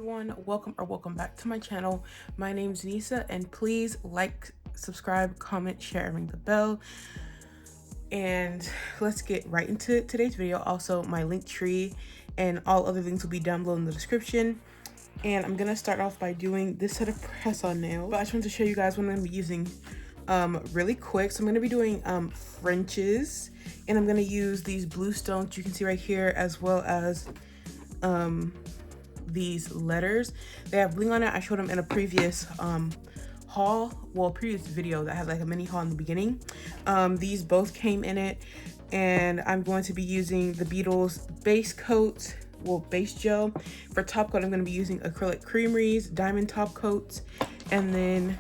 everyone, welcome back to my channel. My name's Anisa, and please like, subscribe, comment, share, and ring the bell. And let's get right into today's video. Also, my link tree and all other links will be down below in the description. And I'm gonna start off by doing this set of press-on nails, but I just wanted to show you guys what I'm gonna be using really quick. So I'm gonna be doing Frenches, and I'm gonna use these blue stones you can see right here, as well as these letters. They have bling on it. I showed them in a previous previous video that had like a mini haul in the beginning. These both came in it, and I'm going to be using the Beetles Basecoat, base gel. For top coat, I'm going to be using acrylic creameries, diamond top coats, and then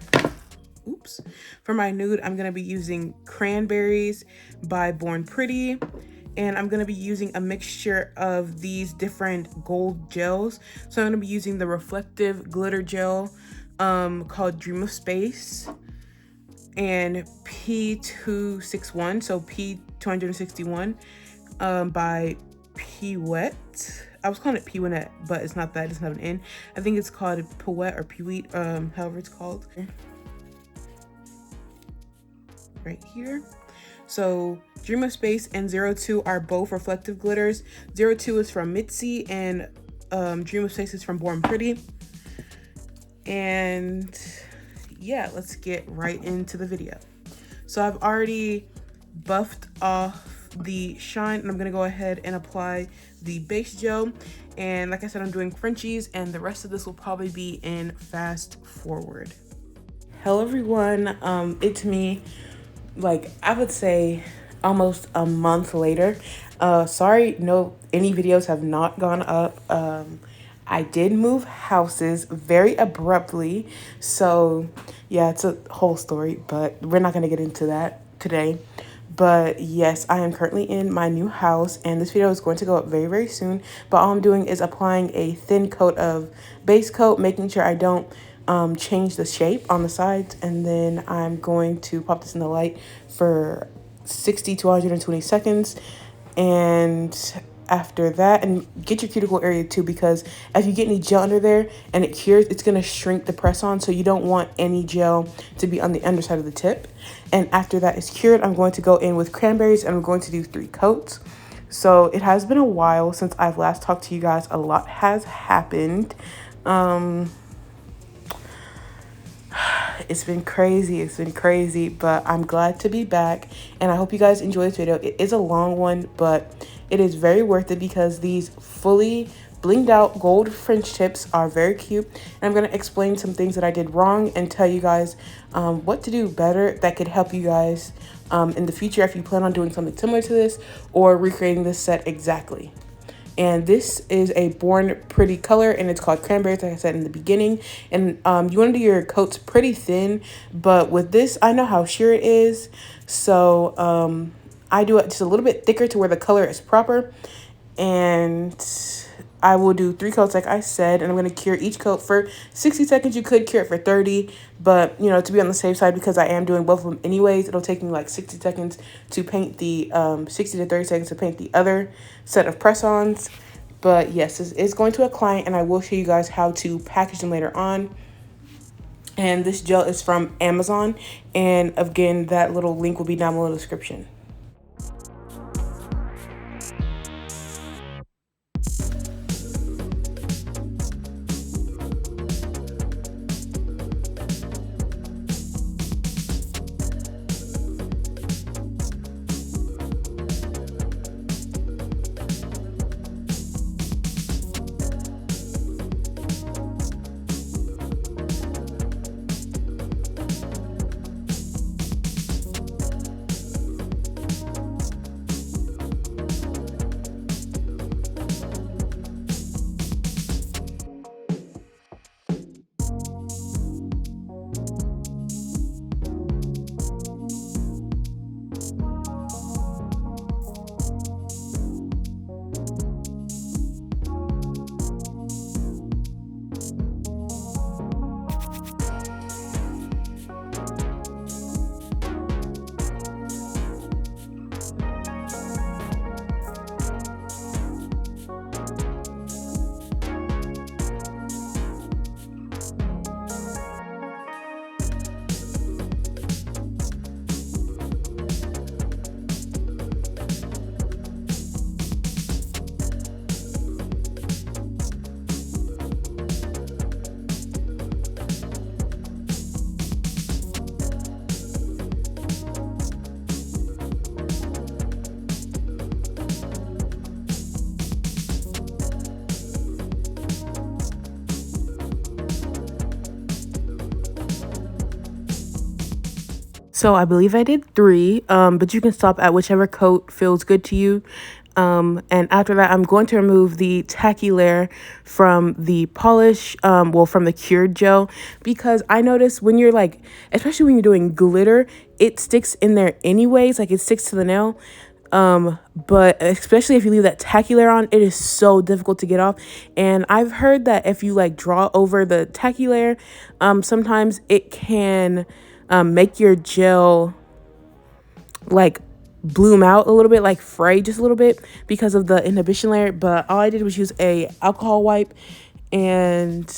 for my nude, I'm going to be using cranberries by Born Pretty. And I'm going to be using a mixture of these different gold gels. So I'm going to be using the reflective glitter gel called Dream of Space and P261, so P261 by Pewet. I was calling it Pewet, but it's not that, it doesn't have an N. I think it's called Pewet or Pewet, however it's called. Right here. So Dream of Space and 02 are both reflective glitters. 02 is from Mitzi, and Dream of Space is from Born Pretty. And yeah, let's get right into the video. So I've already buffed off the shine, and I'm gonna go ahead and apply the base gel. And like I said, I'm doing Frenchies, and the rest of this will probably be in fast forward. Hello everyone, it's me. Like, I would say almost a month later. Sorry, any videos have not gone up. I did move houses very abruptly, so yeah, it's a whole story, but we're not gonna get into that today. But yes, I am currently in my new house, and this video is going to go up very, very soon. But all I'm doing is applying a thin coat of base coat, making sure I don't change the shape on the sides, and then I'm going to pop this in the light for 60 to 120 seconds. And after that, and get your cuticle area too, because if you get any gel under there and it cures, it's going to shrink the press on, so you don't want any gel to be on the underside of the tip. And after that is cured, I'm going to go in with cranberries, and I'm going to do 3 coats. So it has been a while since I've last talked to you guys. A lot has happened. It's been crazy, but I'm glad to be back, and I hope you guys enjoy this video. It is a long one, but it is very worth it because these fully blinged out gold French tips are very cute, and I'm going to explain some things that I did wrong and tell you guys what to do better that could help you guys in the future if you plan on doing something similar to this or recreating this set exactly. And this is a Born Pretty color, and it's called Cranberries, like I said in the beginning. And you want to do your coats pretty thin, but with this, I know how sheer it is. So I do it just a little bit thicker to where the color is proper. And I will do 3 coats, like I said, and I'm going to cure each coat for 60 seconds. You could cure it for 30, but, you know, to be on the safe side, because I am doing both of them anyways, it'll take me like 60 seconds to paint the, 60 to 30 seconds to paint the other set of press-ons. But yes, this is going to a client, and I will show you guys how to package them later on. And this gel is from Amazon, and again, that little link will be down below in the description. So I believe I did 3, but you can stop at whichever coat feels good to you. And after that, I'm going to remove the tacky layer from the polish, well, from the cured gel, because I notice when you're like, especially when you're doing glitter, it sticks in there anyways, like it sticks to the nail. But especially if you leave that tacky layer on, it is so difficult to get off. And I've heard that if you like draw over the tacky layer, sometimes it can make your gel like bloom out a little bit, like fray just a little bit because of the inhibition layer. But all I did was use a alcohol wipe, and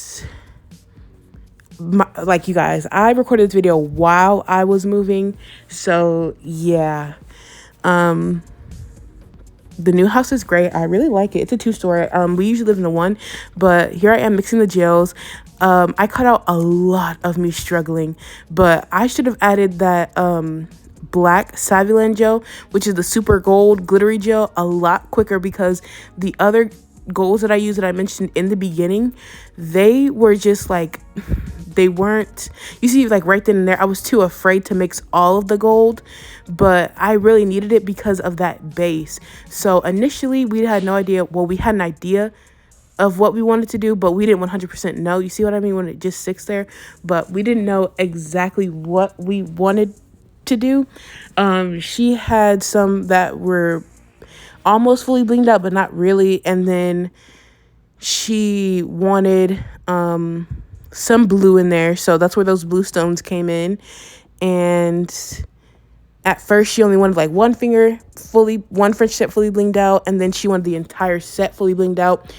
like, you guys, I recorded this video while I was moving, so yeah. The new house is great. I really like it. It's a 2-story. We usually live in a 1, but here I am mixing the gels. I cut out a lot of me struggling, but I should have added that black Saviland gel, which is the super gold glittery gel, a lot quicker, because the other golds that I used that I mentioned in the beginning, they were just like, they weren't, you see, like right then and there, I was too afraid to mix all of the gold, but I really needed it because of that base. So initially we had no idea, well, we had an idea of what we wanted to do, but we didn't 100% know. You see what I mean? When it just sits there, but we didn't know exactly what we wanted to do. She had some that were almost fully blinged out, but not really. And then she wanted some blue in there, so that's where those blue stones came in. And at first she only wanted like one French tip fully blinged out, and then she wanted the entire set fully blinged out,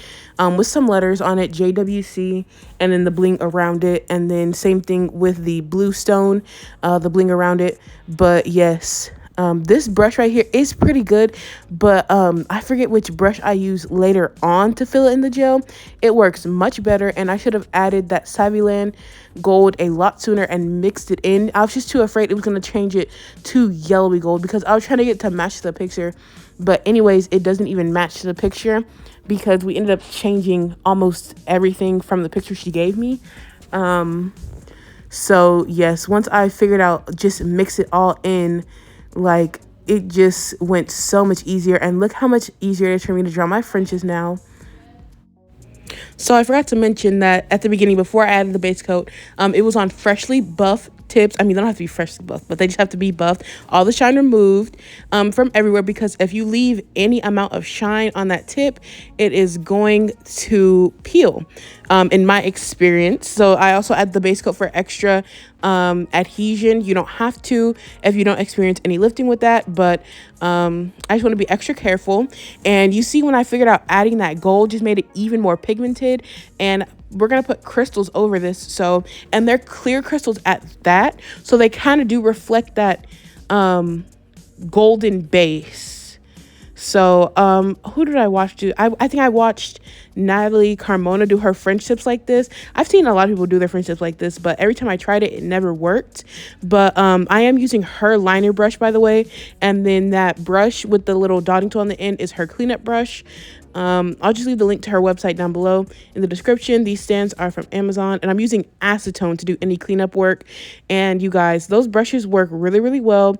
with some letters on it, JWC, and then the bling around it. And then same thing with the blue stone, the bling around it. But yes, this brush right here is pretty good, but I forget which brush I use later on to fill it in the gel. It works much better, and I should have added that Saviland gold a lot sooner and mixed it in. I was just too afraid it was going to change it to yellowy gold, because I was trying to get it to match the picture. But anyways, it doesn't even match the picture, because we ended up changing almost everything from the picture she gave me. So yes, once I figured out just mix it all in, like, it just went so much easier. And look how much easier it is for me to draw my Frenches now. So I forgot to mention that at the beginning, before I added the base coat, it was on freshly buff tips. I mean, they don't have to be freshly buffed, but they just have to be buffed. All the shine removed from everywhere, because if you leave any amount of shine on that tip, it is going to peel, in my experience. So I also add the base coat for extra adhesion. You don't have to if you don't experience any lifting with that, but I just want to be extra careful. And you see, when I figured out adding that gold just made it even more pigmented, and we're gonna put crystals over this, so, and they're clear crystals at that, so they kind of do reflect that golden base. So who did I watch do? I think I watched Natalie Carmona do her French tips like this. I've seen a lot of people do their French tips like this, but every time I tried it, it never worked. But I am using her liner brush, by the way, and then that brush with the little dotting tool on the end is her cleanup brush. I'll just leave the link to her website down below in the description. These stands are from Amazon, and I'm using acetone to do any cleanup work. And you guys, those brushes work really, really well.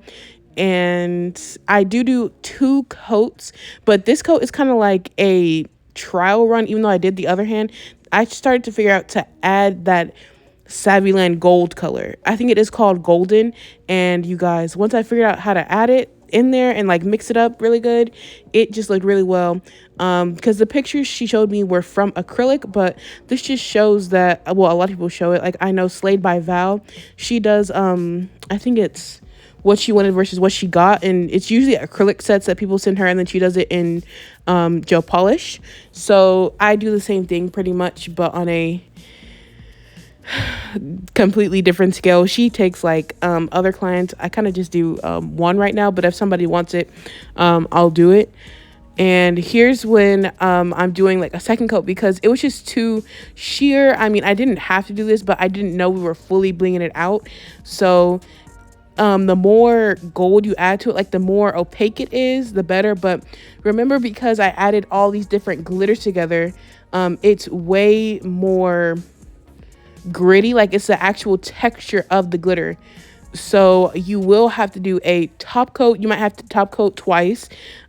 And I do 2 coats, but this coat is kind of like a trial run. Even though I did the other hand, I started to figure out to add that Saviland gold color. I think it is called golden. And you guys, once I figured out how to add it in there and like mix it up really good, it just looked really well. Because the pictures she showed me were from acrylic, but this just shows that, well, a lot of people show it. Like, I know Slayed by Val, she does I think it's what she wanted versus what she got, and it's usually acrylic sets that people send her, and then she does it in gel polish. So I do the same thing pretty much, but on a completely different scale. She takes like other clients. I kind of just do 1 right now, but if somebody wants it, I'll do it. And here's when I'm doing like a second coat, because it was just too sheer. I mean, I didn't have to do this, but I didn't know we were fully blinging it out. So the more gold you add to it, like the more opaque it is, the better. But remember, because I added all these different glitters together, it's way more gritty. Like, it's the actual texture of the glitter. So you will have to do a top coat. You might have to top coat twice.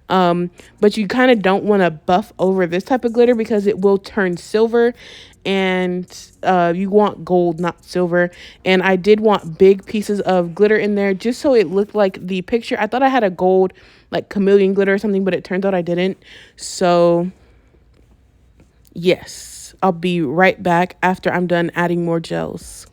But you kind of don't want to buff over this type of glitter because it will turn silver, and you want gold, not silver. And I did want big pieces of glitter in there just so it looked like the picture. I thought I had a gold like chameleon glitter or something, but it turns out I didn't. So yes, I'll be right back after I'm done adding more gels.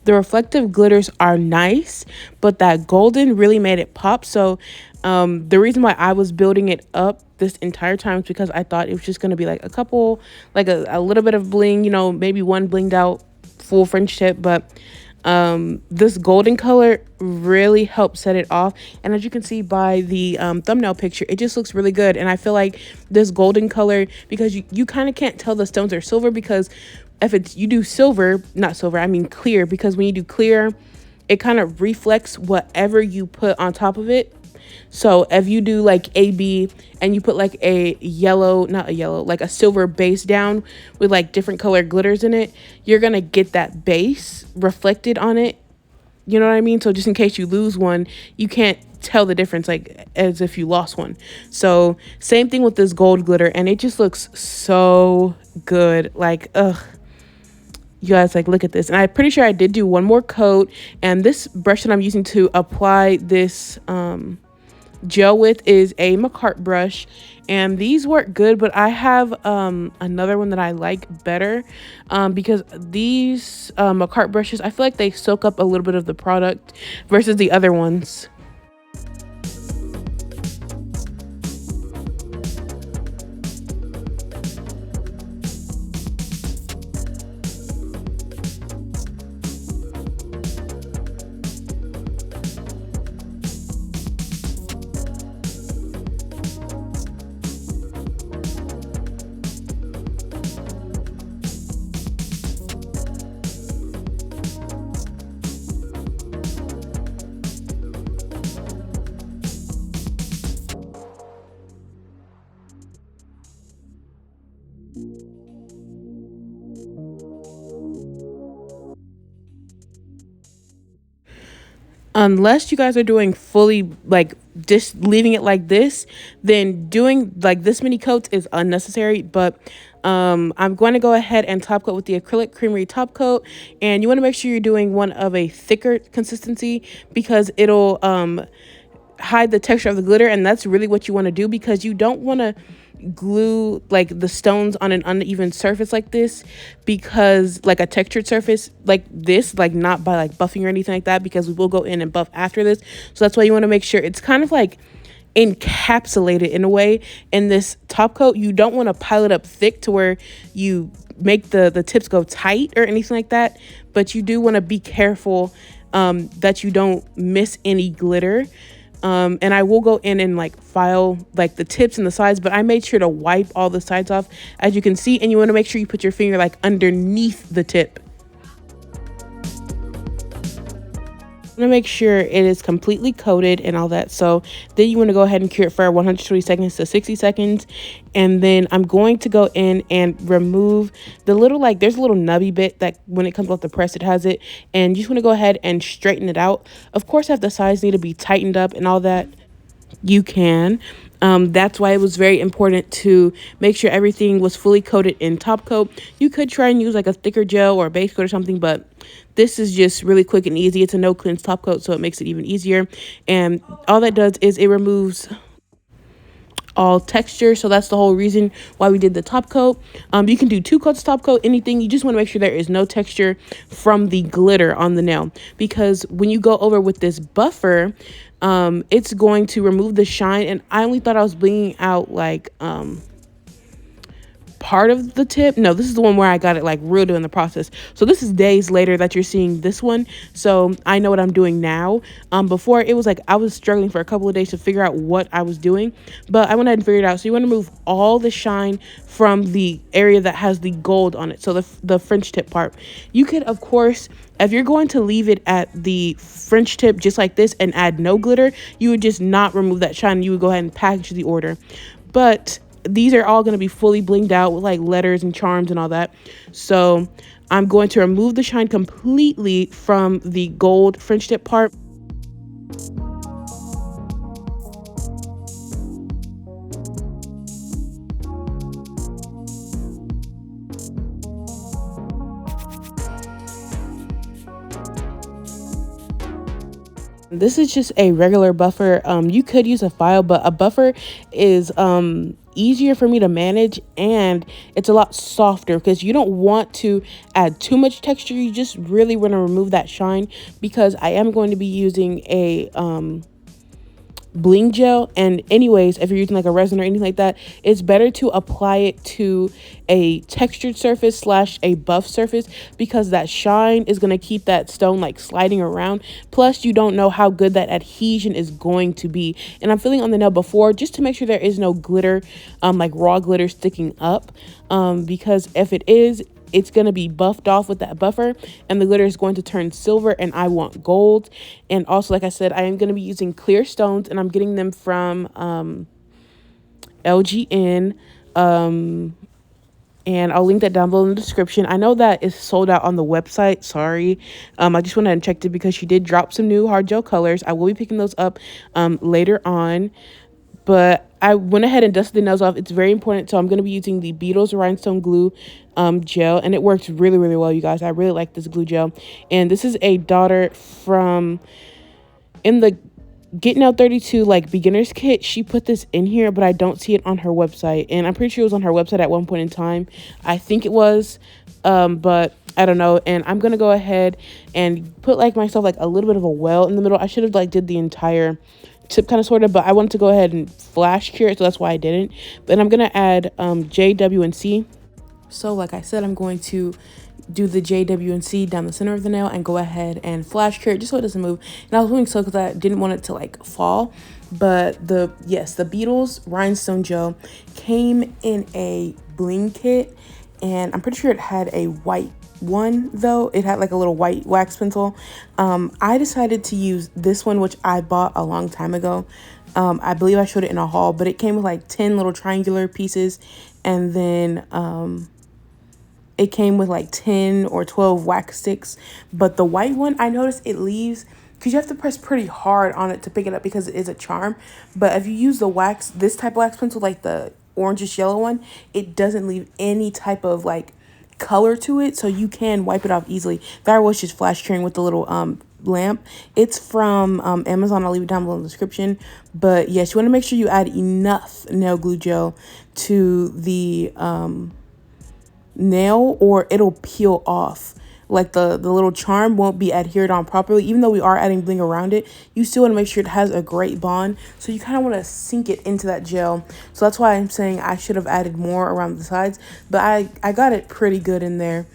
The reflective glitters are nice, but that golden really made it pop. So the reason why I was building it up this entire time is because I thought it was just going to be like a couple, like a little bit of bling, you know, maybe one blinged out full French tip. But this golden color really helped set it off. And as you can see by the thumbnail picture, it just looks really good. And I feel like this golden color, because you kind of can't tell the stones are silver, because if it's you do silver, not silver, I mean clear, because when you do clear, it kind of reflects whatever you put on top of it. So if you do like AB and you put like a yellow, not a yellow, like a silver base down with like different colored glitters in it, you're gonna get that base reflected on it. You know what I mean? So just in case you lose one, you can't tell the difference, like as if you lost one. So same thing with this gold glitter, and it just looks so good. Like, ugh. You guys, like, look at this. And I'm pretty sure I did do one more coat, and this brush that I'm using to apply this gel with is a McCart brush, and these work good, but I have another one that I like better because these McCart brushes, I feel like they soak up a little bit of the product versus the other ones. Unless you guys are doing fully, like just leaving it like this, then doing like this many coats is unnecessary. But I'm going to go ahead and top coat with the acrylic creamery top coat, and you want to make sure you're doing one of a thicker consistency, because it'll hide the texture of the glitter, and that's really what you want to do, because you don't want to glue like the stones on an uneven surface like this, because like a textured surface like this, like not by like buffing or anything like that, because we will go in and buff after this. So that's why you want to make sure it's kind of like encapsulated in a way in this top coat. You don't want to pile it up thick to where you make the tips go tight or anything like that, but you do want to be careful that you don't miss any glitter. And I will go in and like file like the tips and the sides, but I made sure to wipe all the sides off, as you can see. And you want to make sure you put your finger like underneath the tip. I'm gonna make sure it is completely coated and all that. So then you want to go ahead and cure it for 120 seconds to 60 seconds. And then I'm going to go in and remove the little, like there's a little nubby bit that when it comes off the press, it has it. And you just want to go ahead and straighten it out. Of course, if the sides need to be tightened up and all that, you can. That's why it was very important to make sure everything was fully coated in top coat. You could try and use like a thicker gel or a base coat or something, but this is just really quick and easy. It's a no cleanse top coat, so it makes it even easier. And all that does is it removes all texture. So that's the whole reason why we did the top coat. You can do 2 coats top coat, anything. You just want to make sure there is no texture from the glitter on the nail, because when you go over with this buffer, it's going to remove the shine. And I only thought I was blinging out like part of the tip. No, this is the one where I got it like real doing the process. So this is days later that you're seeing this one. So I know what I'm doing now. Before it was like I was struggling for a couple of days to figure out what I was doing, but I went ahead and figured it out. So you want to remove all the shine from the area that has the gold on it, so the French tip part. You could, of course, if you're going to leave it at the French tip just like this and add no glitter, you would just not remove that shine. You would go ahead and package the order. But these are all going to be fully blinged out with like letters and charms and all that. So I'm going to remove the shine completely from the gold French tip part. This is just a regular buffer. You could use a file, but a buffer is easier for me to manage, and it's a lot softer because you don't want to add too much texture. You just really want to remove that shine, because I am going to be using a bling gel. And anyways, if you're using like a resin or anything like that, it's better to apply it to a textured surface slash a buff surface, because that shine is going to keep that stone like sliding around. Plus, you don't know how good that adhesion is going to be. And I'm feeling on the nail before just to make sure there is no glitter, like raw glitter sticking up, because if it is, it's going to be buffed off with that buffer, and the glitter is going to turn silver, and I want gold. And also, like I said, I am going to be using clear stones, and I'm getting them from LGN, and I'll link that down below in the description. I know that is sold out on the website, sorry. I just went ahead and checked it because she did drop some new hard gel colors. I will be picking those up later on. But I went ahead and dusted the nails off. It's very important. So I'm going to be using the Beetles Rhinestone Glue gel. And it works really, really well, you guys. I really like this glue gel. And this is a daughter from, in the Getting Out 32 like beginner's kit. She put this in here, but I don't see it on her website. And I'm pretty sure it was on her website at one point in time. I think it was, but I don't know. And I'm going to go ahead and put like myself like a little bit of a well in the middle. I should have like did the entire tip kind of sort of, but I wanted to go ahead and flash cure it, so that's why I didn't. Then I'm gonna add JWNC. So like I said, I'm going to do the JWNC down the center of the nail and go ahead and flash cure it just so it doesn't move. And I was doing so because I didn't want it to like fall. But the Beetles Rhinestone Gel came in a bling kit, and I'm pretty sure it had a white one, though it had like a little white wax pencil. I decided to use this one, which I bought a long time ago. I believe I showed it in a haul, but it came with like 10 little triangular pieces, and then it came with like 10 or 12 wax sticks. But the white one, I noticed it leaves, because you have to press pretty hard on it to pick it up because it is a charm. But if you use the wax, this type of wax pencil, like the orangish yellow one, it doesn't leave any type of like color to it, so you can wipe it off easily. That was just flash curing with the little lamp. It's from Amazon. I'll leave it down below in the description. But yes, you want to make sure you add enough nail glue gel to the nail, or it'll peel off. Like the little charm won't be adhered on properly. Even though we are adding bling around it, you still want to make sure it has a great bond. So you kind of want to sink it into that gel. So that's why I'm saying I should have added more around the sides, but I got it pretty good in there.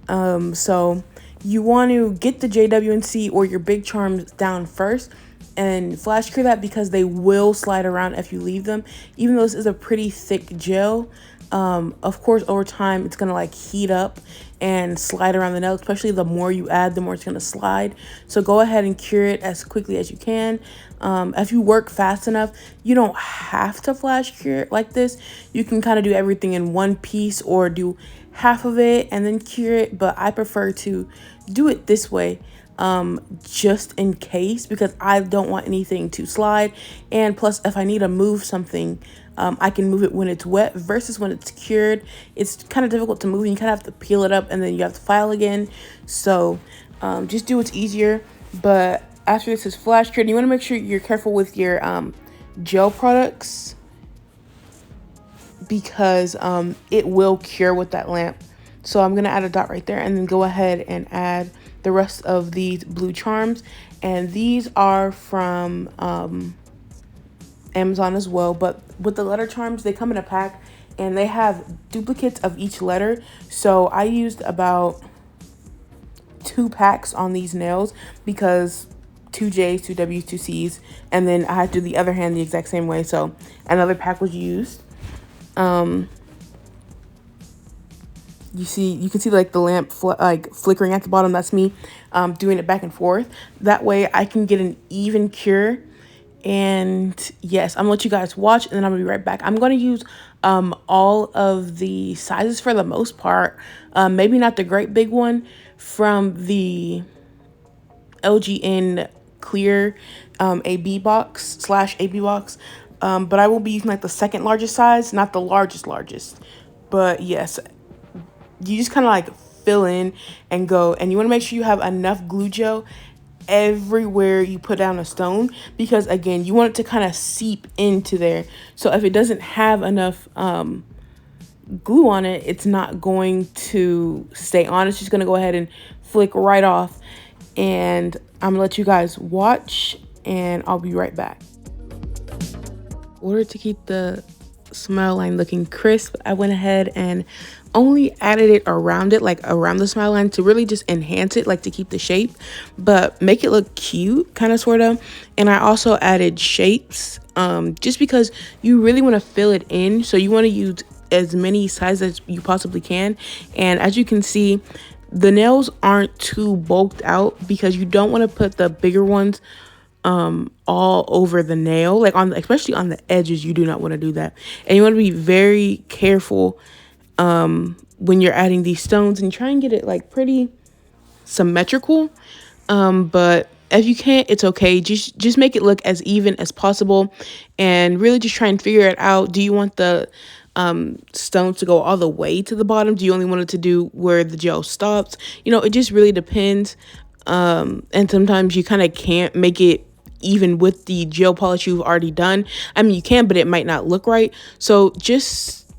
So you want to get the JWNC or your big charms down first and flash cure that, because they will slide around if you leave them. Even though this is a pretty thick gel, of course over time it's gonna like heat up and slide around the nail. Especially the more you add, the more it's gonna slide. So go ahead and cure it as quickly as you can. If you work fast enough, you don't have to flash cure it like this. You can kind of do everything in one piece, or do half of it and then cure it, but I prefer to do it this way, just in case, because I don't want anything to slide. And plus, if I need to move something, I can move it when it's wet versus when it's cured. It's kind of difficult to move, and you kind of have to peel it up and then you have to file again. So just do what's easier. But after this is flash cured, you want to make sure you're careful with your gel products, because it will cure with that lamp. So I'm gonna add a dot right there, and then go ahead and add the rest of these blue charms. And these are from Amazon as well. But with the letter charms, they come in a pack, and they have duplicates of each letter. So I used about 2 packs on these nails, because 2 J's, 2 W's, 2 C's, and then I had to do the other hand the exact same way. So another pack was used. You can see like the lamp flickering at the bottom. That's me doing it back and forth. That way I can get an even cure, And yes, I'm gonna let you guys watch and then I'm gonna be right back. I'm gonna use all of the sizes for the most part. Maybe not the great big one from the LGN clear AB box slash AB box. But I will be using like the second largest size, not the largest. But yes, you just kind of like fill in and go, and you want to make sure you have enough glue gel everywhere you put down a stone, because again, you want it to kind of seep into there. So if it doesn't have enough glue on it, it's not going to stay on. It's just going to go ahead and flick right off. And I'm gonna let you guys watch and I'll be right back. In order to keep the smile line looking crisp, I went ahead and only added it around it, like around the smile line, to really just enhance it, like to keep the shape, but make it look cute, kind of, sort of. And I also added shapes, just because you really want to fill it in. So you want to use as many sizes as you possibly can. And as you can see, the nails aren't too bulked out because you don't want to put the bigger ones all over the nail, like especially on the edges. You do not want to do that, and you want to be very careful when you're adding these stones, and try and get it like pretty symmetrical. But if you can't, it's okay. Just make it look as even as possible, and really just try and figure it out. Do you want the stones to go all the way to the bottom? Do you only want it to do where the gel stops? You know, it just really depends. And sometimes you kind of can't make it even with the gel polish you've already done. I mean, you can, but it might not look right. So just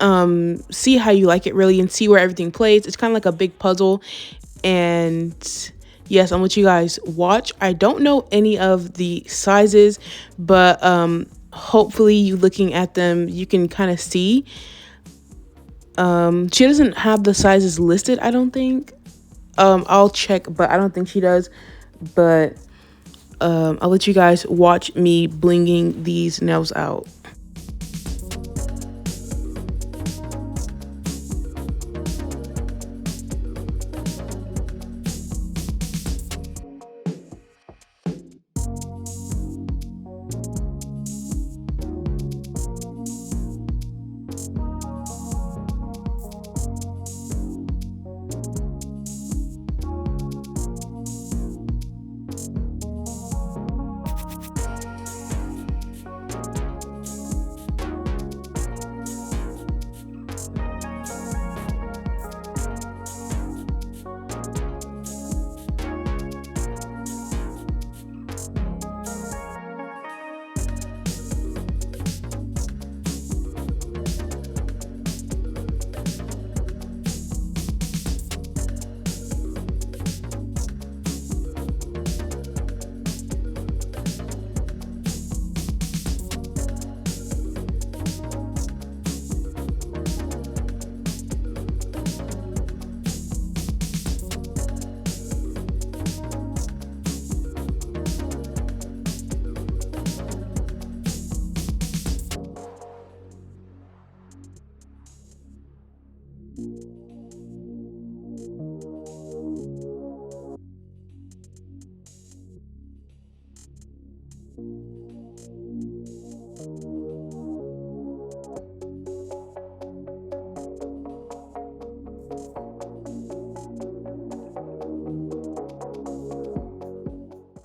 see how you like it, really, and see where everything plays. It's kind of like a big puzzle. And yes, I'm gonna let you guys watch. I don't know any of the sizes, but hopefully you looking at them, you can kind of see. She doesn't have the sizes listed, I don't think. I'll check, but I don't think she does. But I'll let you guys watch me blinging these nails out.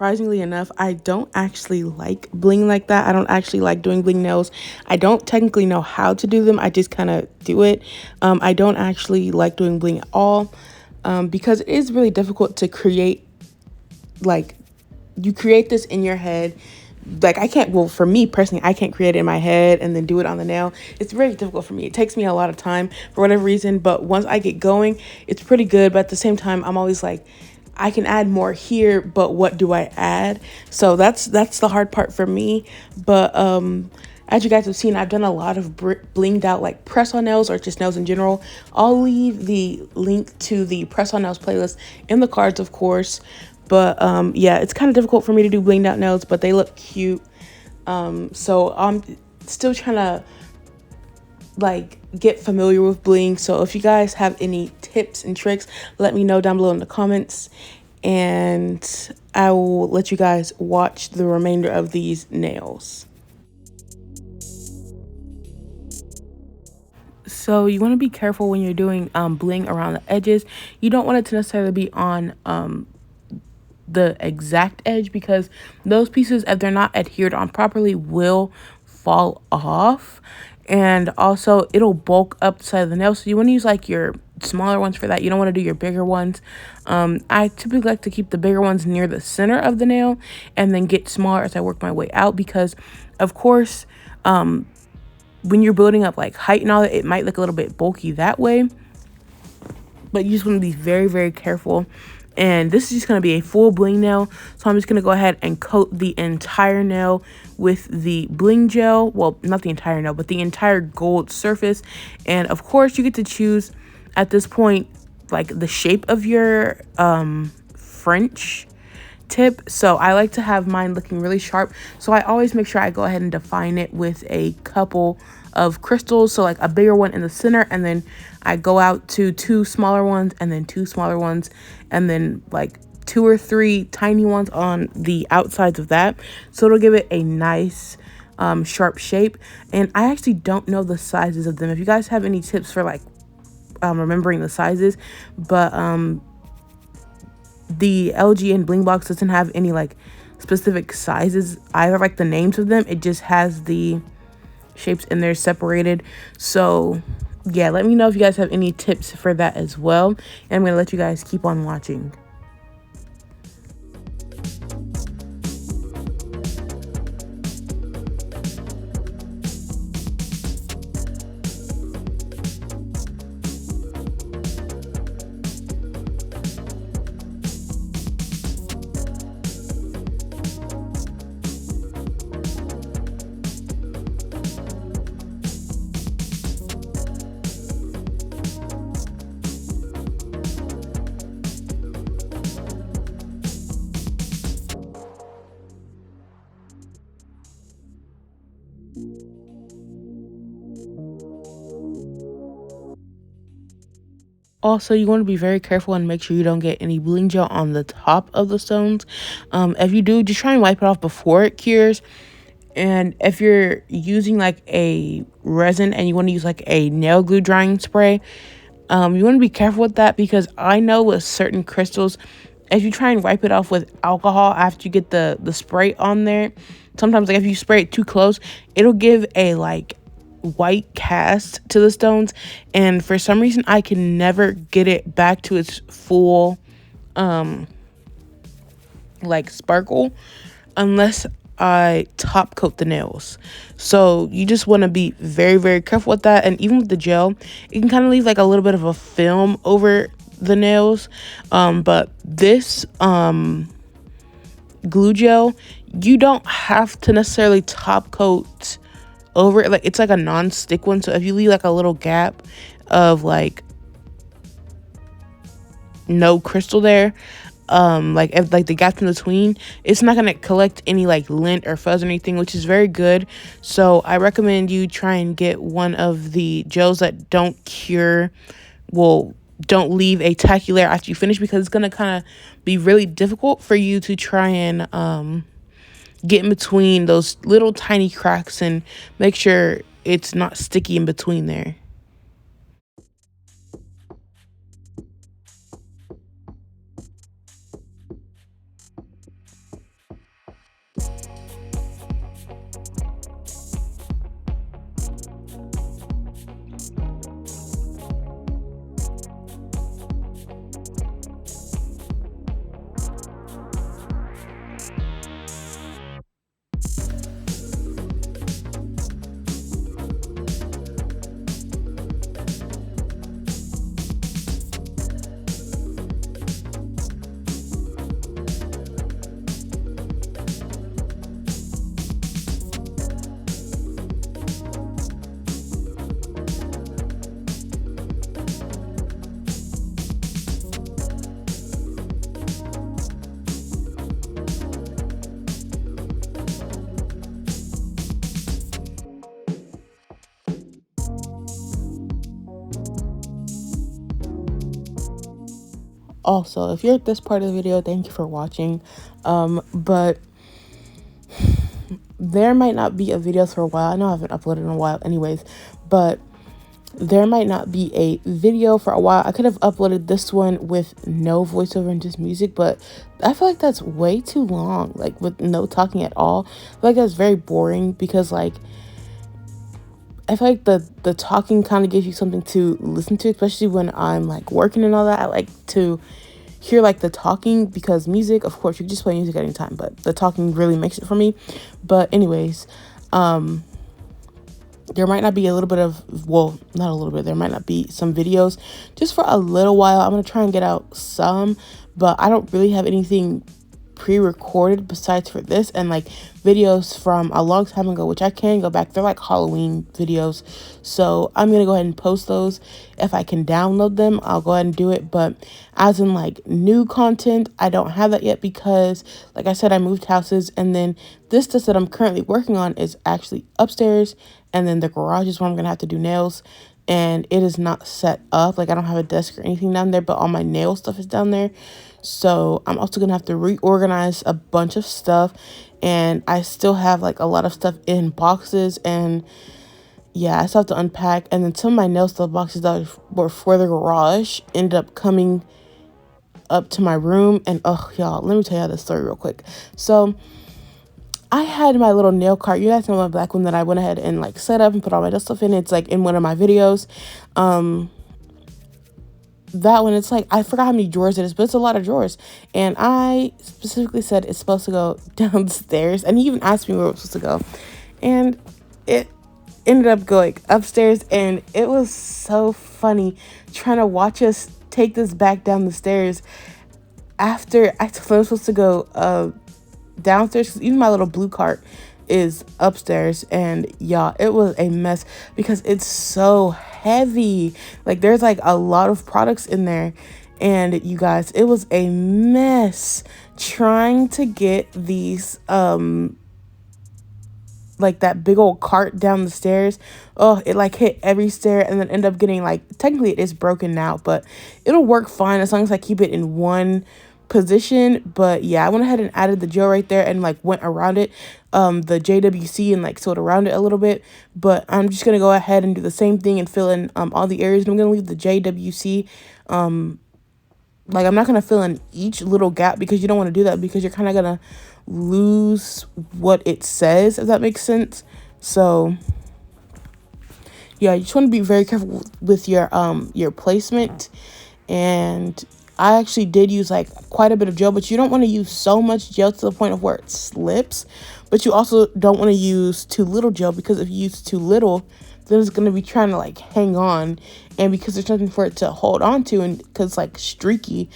Surprisingly enough, I don't actually like bling like that. I don't actually like doing bling nails. I don't technically know how to do them. I just kind of do it. I don't actually like doing bling at all, because it is really difficult to create. Like, you create this in your head. Like, I can't, well, for me personally, I can't create it in my head and then do it on the nail. It's very difficult for me. It takes me a lot of time for whatever reason, but once I get going, it's pretty good. But at the same time, I'm always like, I can add more here, but what do I add? So that's the hard part for me. But as you guys have seen, I've done a lot of blinged out like press-on nails, or just nails in general. I'll leave the link to the press-on nails playlist in the cards, of course. But yeah, it's kind of difficult for me to do blinged out nails, but they look cute. So I'm still trying to like get familiar with bling. So if you guys have any tips and tricks, let me know down below in the comments. and I will let you guys watch the remainder of these nails. So you want to be careful when you're doing bling around the edges. You don't want it to necessarily be on the exact edge, because those pieces, if they're not adhered on properly, will fall off, and also it'll bulk up the side of the nail. So you want to use like your smaller ones for that. You don't want to do your bigger ones. I typically like to keep the bigger ones near the center of the nail and then get smaller as I work my way out, because of course when you're building up like height and all that, it might look a little bit bulky that way, but you just want to be very, very careful. And this is just going to be a full bling nail, so I'm just going to go ahead and coat the entire nail with the bling gel. Well, not the entire nail, but the entire gold surface. And of course you get to choose at this point like the shape of your French tip. So I like to have mine looking really sharp, so I always make sure I go ahead and define it with a couple of crystals, so like a bigger one in the center, and then I go out to 2 smaller ones, and then 2 smaller ones, and then like 2 or 3 tiny ones on the outsides of that, so it'll give it a nice sharp shape. And I actually don't know the sizes of them. If you guys have any tips for like remembering the sizes, but the LG and Bling box doesn't have any like specific sizes either, like the names of them. It just has the shapes in there separated. So yeah, let me know if you guys have any tips for that as well, and I'm gonna let you guys keep on watching. Also, you want to be very careful and make sure you don't get any bling gel on the top of the stones. If you do, just try and wipe it off before it cures. And if you're using like a resin and you want to use like a nail glue drying spray, you want to be careful with that, because I know with certain crystals, if you try and wipe it off with alcohol after you get the spray on there, sometimes like if you spray it too close, it'll give a like white cast to the stones, and for some reason I can never get it back to its full like sparkle unless I top coat the nails. So you just want to be very, very careful with that. And even with the gel, it can kind of leave like a little bit of a film over the nails, but this glue gel, you don't have to necessarily top coat over it. Like it's like a non-stick one, so if you leave like a little gap of like no crystal there, like if like the gap in between, it's not gonna collect any like lint or fuzz or anything, which is very good. So I recommend you try and get one of the gels that don't cure, well, don't leave a tacky layer after you finish, because it's gonna kind of be really difficult for you to try and get in between those little tiny cracks and make sure it's not sticky in between there. Also, if you're at this part of the video, thank you for watching. But there might not be a video for a while. I know I haven't uploaded in a while anyways, but there might not be a video for a while. I could have uploaded this one with no voiceover and just music, but I feel like that's way too long, like with no talking at all. I feel like that's very boring because like I feel like the talking kind of gives you something to listen to, especially when I'm like working and all that. I like to hear like the talking, because music, of course, you can just play music at any time, but the talking really makes it for me. But anyways, there might not be a little bit of, well, not a little bit, there might not be some videos just for a little while. I'm going to try and get out some, but I don't really have anything pre-recorded besides for this, and like videos from a long time ago, which I can go back. They're like Halloween videos, so I'm gonna go ahead and post those. If I can download them, I'll go ahead and do it. But as in like new content, I don't have that yet because like I said, I moved houses, and then this desk that I'm currently working on is actually upstairs, and then the garage is where I'm gonna have to do nails, and it is not set up. Like I don't have a desk or anything down there, but all my nail stuff is down there. So I'm also gonna have to reorganize a bunch of stuff, and I still have like a lot of stuff in boxes, and yeah, I still have to unpack. And then some of my nail stuff boxes that were for the garage ended up coming up to my room. And oh y'all, let me tell y'all this story real quick. So I had my little nail cart. You guys know my black one that I went ahead and like set up and put all my stuff in. It's like in one of my videos. That one, it's like, I forgot how many drawers it is, but it's a lot of drawers. And I specifically said it's supposed to go downstairs. And he even asked me where it was supposed to go. And it ended up going upstairs. And it was so funny trying to watch us take this back down the stairs after I told him it was supposed to go downstairs, because even my little blue cart is upstairs. And y'all, it was a mess because it's so heavy. Like there's like a lot of products in there, and you guys, it was a mess trying to get these like that big old cart down the stairs. Oh, it like hit every stair and then end up getting like, technically it is broken now, but it'll work fine as long as I keep it in one position. But yeah, I went ahead and added the gel right there and like went around it, the JWC, and like sewed around it a little bit. But I'm just gonna go ahead and do the same thing and fill in all the areas. And I'm gonna leave the JWC like I'm not gonna fill in each little gap, because you don't want to do that, because you're kind of gonna lose what it says, if that makes sense. So yeah, you just want to be very careful with your placement. And I actually did use like quite a bit of gel, but you don't want to use so much gel to the point of where it slips. But you also don't want to use too little gel, because if you use too little, then it's going to be trying to like hang on. And because there's nothing for it to hold on to, and because it's like streaky,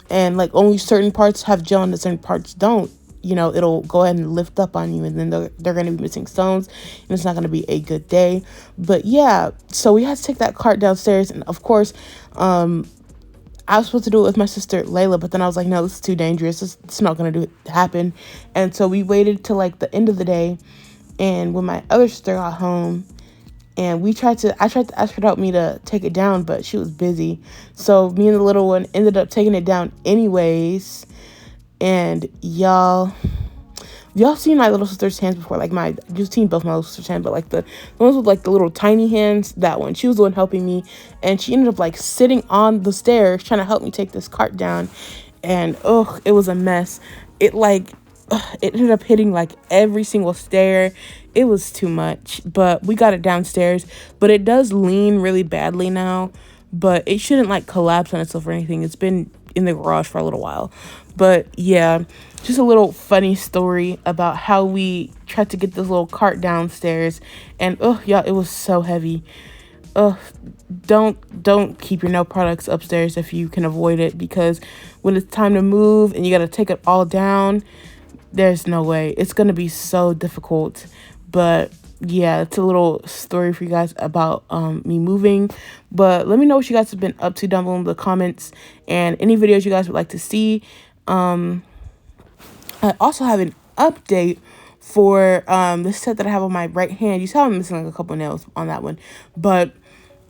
and like only certain parts have gel and certain parts don't, you know, it'll go ahead and lift up on you, and then they're going to be missing stones, and it's not going to be a good day. But yeah, so we had to take that cart downstairs, and of course, I was supposed to do it with my sister Layla, but then I was like, no, this is too dangerous. It's not going to happen. And so we waited till like the end of the day, and when my other sister got home, and I tried to ask her to help me to take it down, but she was busy. So me and the little one ended up taking it down anyways. And y'all seen my little sister's hands before. Like you've seen both my little sister's hands, but like the ones with like the little tiny hands, that one, she was the one helping me. And she ended up like sitting on the stairs trying to help me take this cart down. And oh, it was a mess. It ended up hitting like every single stair. It was too much, but we got it downstairs. But it does lean really badly now, but it shouldn't like collapse on itself or anything. It's been in the garage for a little while. But yeah, just a little funny story about how we tried to get this little cart downstairs. And oh y'all, it was so heavy. Don't keep your nail products upstairs if you can avoid it, because when it's time to move and you got to take it all down, there's no way. It's going to be so difficult. But yeah, it's a little story for you guys about me moving. But let me know what you guys have been up to down below in the comments, and any videos you guys would like to see. I also have an update for the set that I have on my right hand. You saw I'm missing like a couple nails on that one, but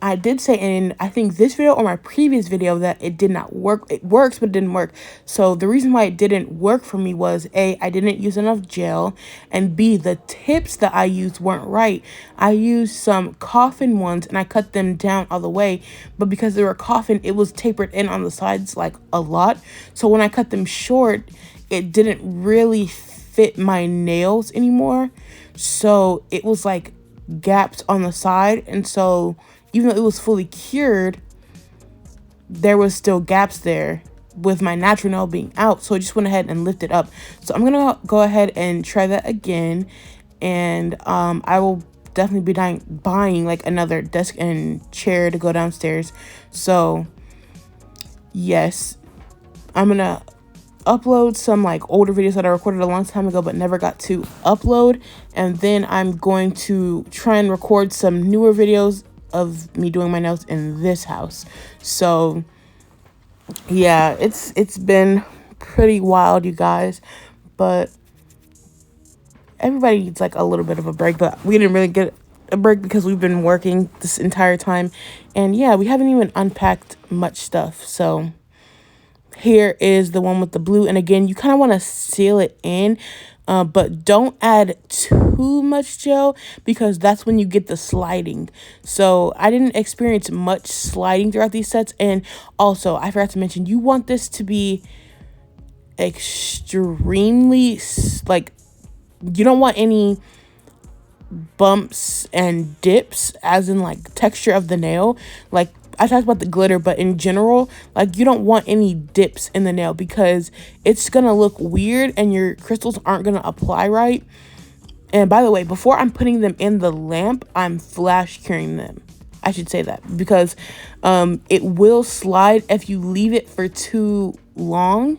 I did say in, I think this video or my previous video, that it did not work. It works, but it didn't work. So the reason why it didn't work for me was A, I didn't use enough gel, and B, the tips that I used weren't right. I used some coffin ones and I cut them down all the way, but because they were coffin, it was tapered in on the sides like a lot. So when I cut them short, it didn't really fit my nails anymore. So it was like gaps on the side, and so even though it was fully cured, there was still gaps there with my natural nail being out. So I just went ahead and lifted up. So I'm gonna go ahead and try that again, and I will definitely be buying like another desk and chair to go downstairs. So yes, I'm gonna upload some like older videos that I recorded a long time ago but never got to upload, and then I'm going to try and record some newer videos of me doing my nails in this house. So yeah, it's been pretty wild, you guys, but everybody needs like a little bit of a break, but we didn't really get a break because we've been working this entire time, and yeah, we haven't even unpacked much stuff. So here is the one with the blue, and again, you kind of want to seal it in, but don't add too much gel because that's when you get the sliding. So I didn't experience much sliding throughout these sets. And also, I forgot to mention, you want this to be extremely, like, you don't want any bumps and dips as in like texture of the nail. Like I talked about the glitter, but in general, like you don't want any dips in the nail because it's gonna look weird and your crystals aren't gonna apply right. And by the way, before I'm putting them in the lamp, I'm flash curing them. I should say that because it will slide if you leave it for too long.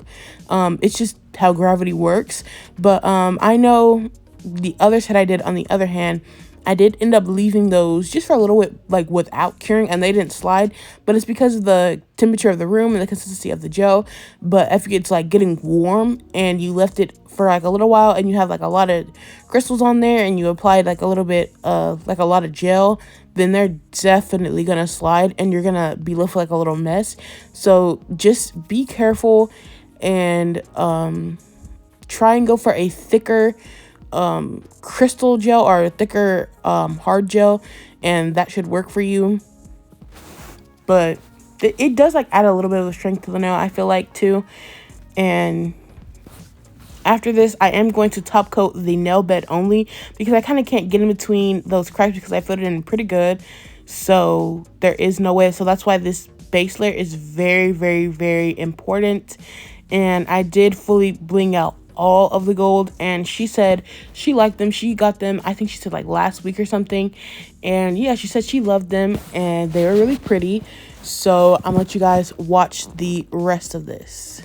It's just how gravity works. But I know the other set I did, on the other hand, I did end up leaving those just for a little bit, like without curing, and they didn't slide. But it's because of the temperature of the room and the consistency of the gel. But if it's like getting warm and you left it for like a little while and you have like a lot of crystals on there and you applied like a little bit of like a lot of gel, then they're definitely gonna slide and you're gonna be left with like a little mess. So just be careful and try and go for a thicker crystal gel or a thicker hard gel, and that should work for you. But it does like add a little bit of strength to the nail, I feel like, too. And after this, I am going to top coat the nail bed only because I kind of can't get in between those cracks because I filled it in pretty good. So there is no way. So that's why this base layer is very, very, very important. And I did fully bling out all of the gold, and she said she liked them. She got them, I think she said like last week or something. And yeah, she said she loved them and they were really pretty. So I'm gonna let you guys watch the rest of this.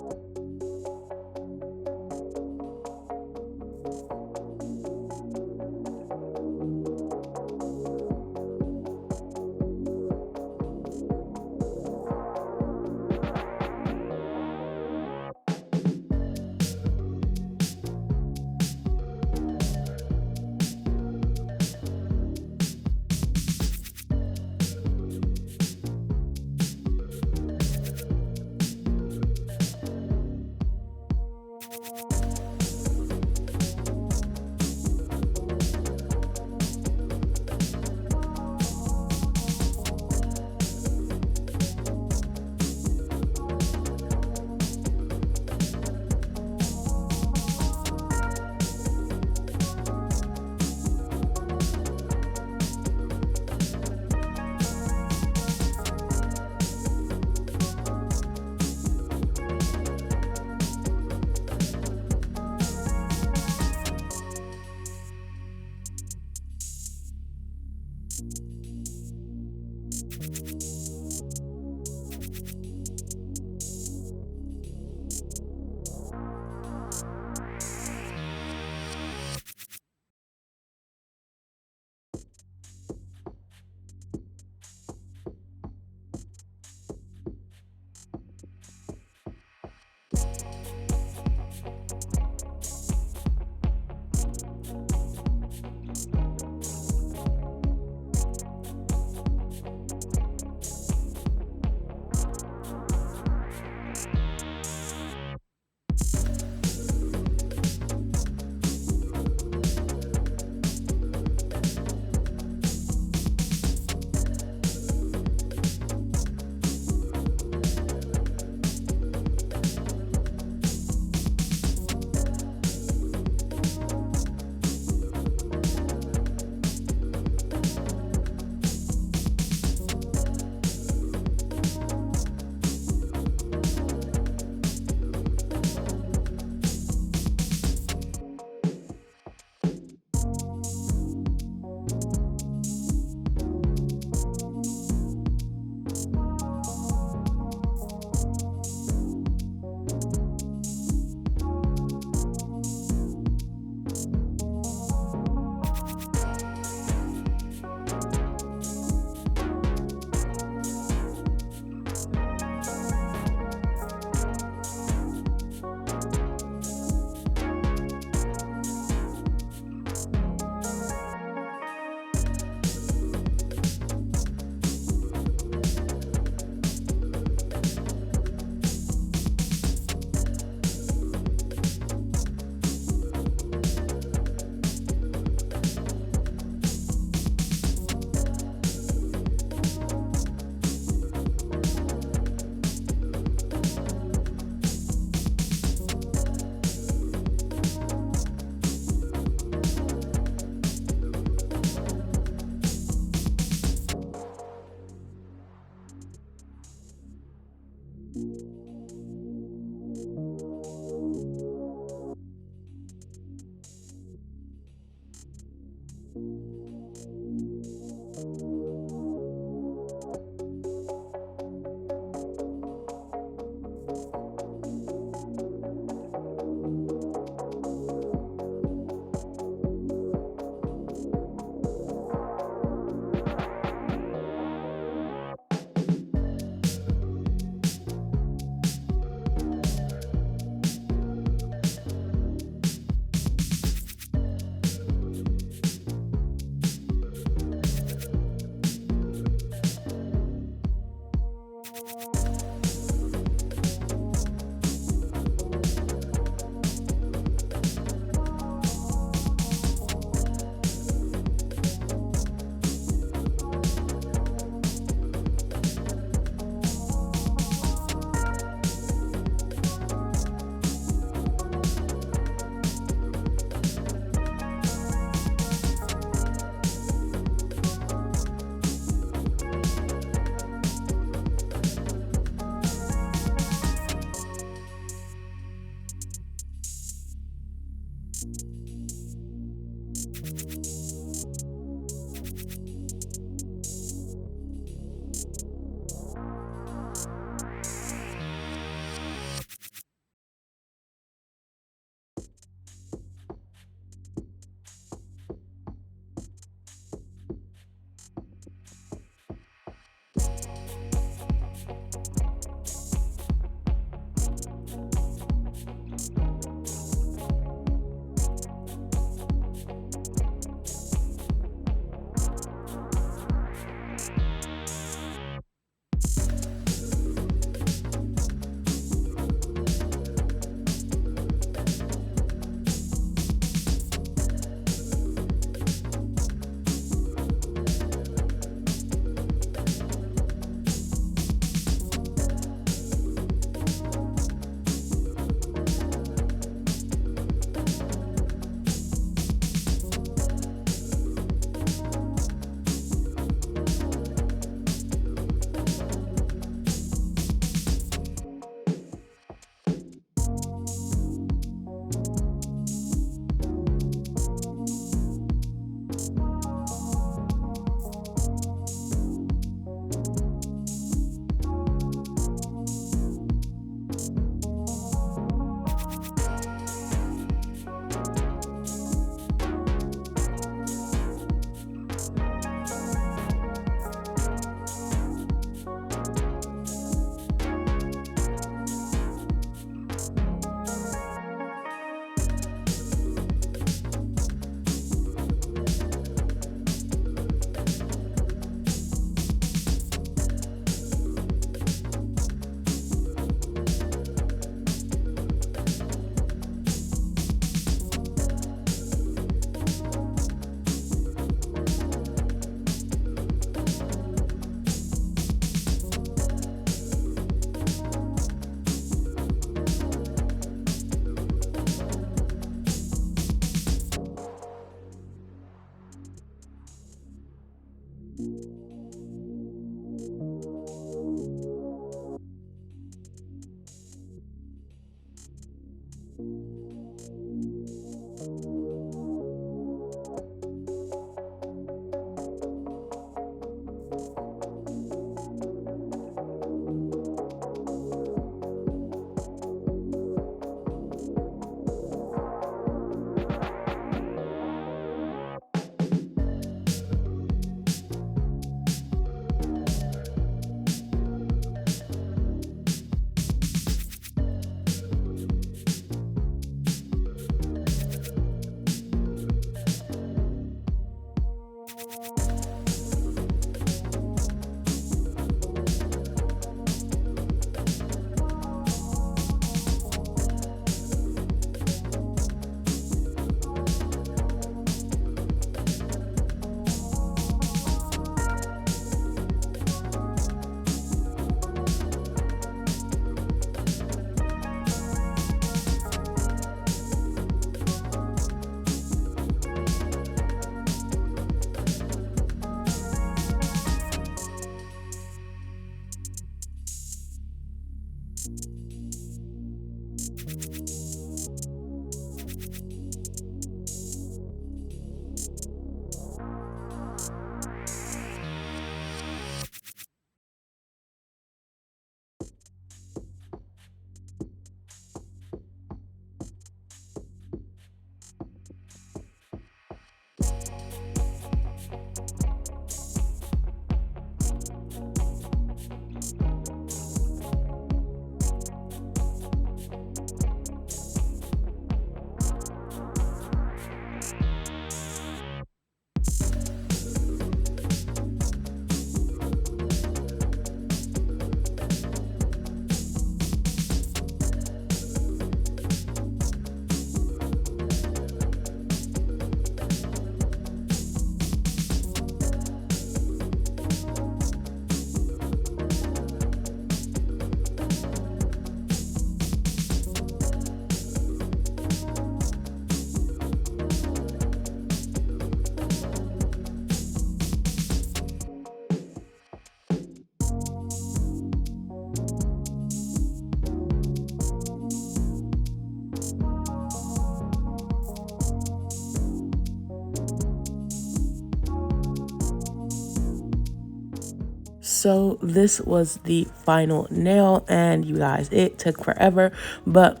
So this was the final nail, and you guys, it took forever, but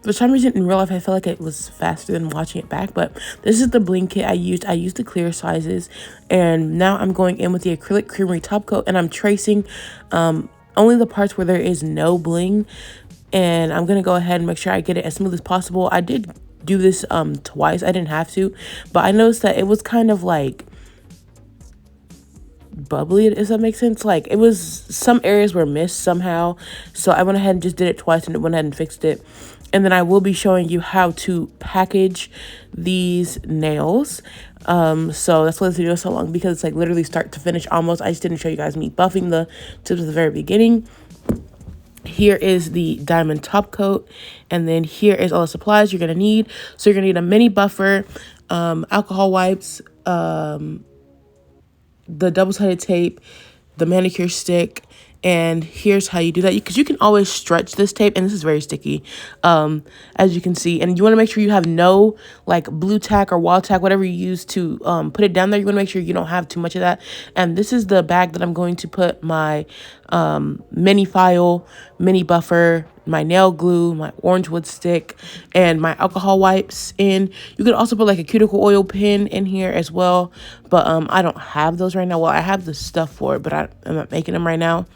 for some reason in real life I feel like it was faster than watching it back. But this is the bling kit I used the clear sizes, and now I'm going in with the acrylic creamery top coat, and I'm tracing only the parts where there is no bling, and I'm gonna go ahead and make sure I get it as smooth as possible. I did do this twice. I didn't have to, but I noticed that it was kind of like bubbly, does that make sense? Like, it was, some areas were missed somehow, so I went ahead and just did it twice and went ahead and fixed it. And then I will be showing you how to package these nails. So that's why this video is so long, because it's like literally start to finish almost. I just didn't show you guys me buffing the tips at the very beginning. Here is the diamond top coat, and then here is all the supplies you're gonna need. So you're gonna need a mini buffer, alcohol wipes, the double-sided tape, the manicure stick, and here's how you do that, because you can always stretch this tape, and this is very sticky, as you can see. And you want to make sure you have no like blue tack or wall tack, whatever you use to put it down there. You want to make sure you don't have too much of that. And this is the bag that I'm going to put my mini file, mini buffer, my nail glue, my orange wood stick, and my alcohol wipes in. You could also put like a cuticle oil pin in here as well, but I don't have those right now. Well, I have the stuff for it, but I'm not making them right now.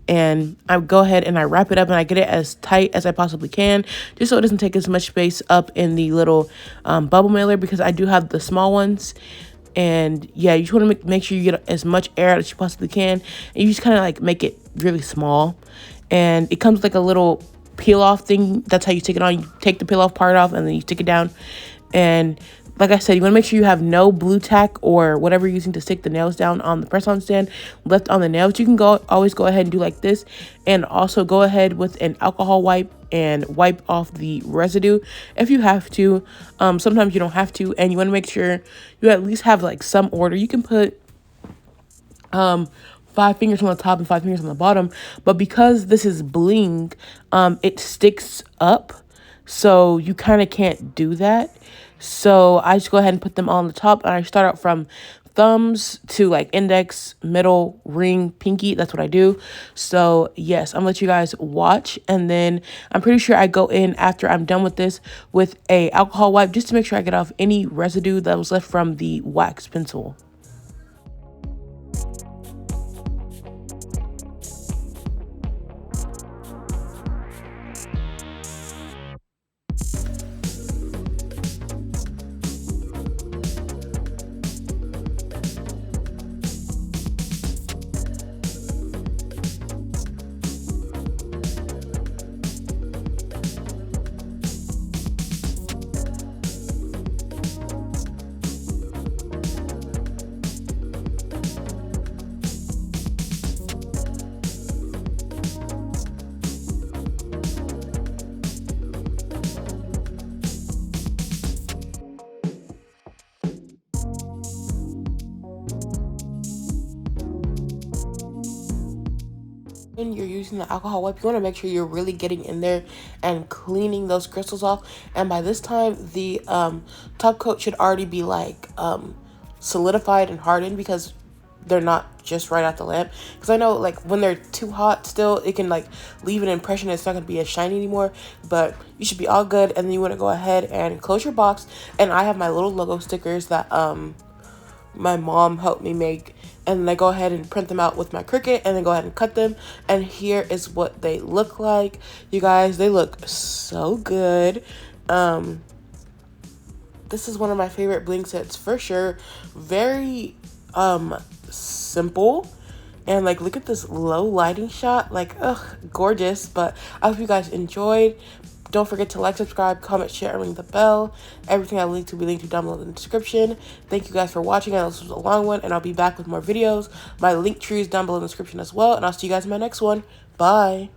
And I go ahead and I wrap it up, and I get it as tight as I possibly can, just so it doesn't take as much space up in the little bubble mailer, because I do have the small ones. And yeah, you just want to make sure you get as much air out as you possibly can, and you just kind of like make it really small. And it comes with like a little peel off thing. That's how you take it on. You take the peel off part off, and then you stick it down. And like I said, you want to make sure you have no blue tack or whatever you're using to stick the nails down on the press-on stand left on the nails. You can always go ahead and do like this, and also go ahead with an alcohol wipe and wipe off the residue if you have to. Sometimes you don't have to, and you want to make sure you at least have like some order. You can put 5 fingers on the top and 5 fingers on the bottom, but because this is bling, it sticks up. So you kind of can't do that. So I just go ahead and put them on the top, and I start out from thumbs to like index, middle, ring, pinky. That's what I do. So yes, I'm gonna let you guys watch, and then I'm pretty sure I go in after I'm done with this with a alcohol wipe just to make sure I get off any residue that was left from the wax pencil. When you're using the alcohol wipe, you want to make sure you're really getting in there and cleaning those crystals off. And by this time, the top coat should already be like solidified and hardened, because they're not just right out the lamp. Because I know like when they're too hot still, it can like leave an impression it's not going to be as shiny anymore. But you should be all good. And then you want to go ahead and close your box. And I have my little logo stickers that my mom helped me make, and then I go ahead and print them out with my Cricut, and then go ahead and cut them. And here is what they look like. You guys, they look so good. This is one of my favorite bling sets for sure. Very simple, and like look at this low lighting shot, like ugh, gorgeous. But I hope you guys enjoyed. Don't forget to like, subscribe, comment, share, and ring the bell. Everything I link to will be linked to down below in the description. Thank you guys for watching. I know this was a long one, and I'll be back with more videos. My link tree is down below in the description as well, and I'll see you guys in my next one. Bye.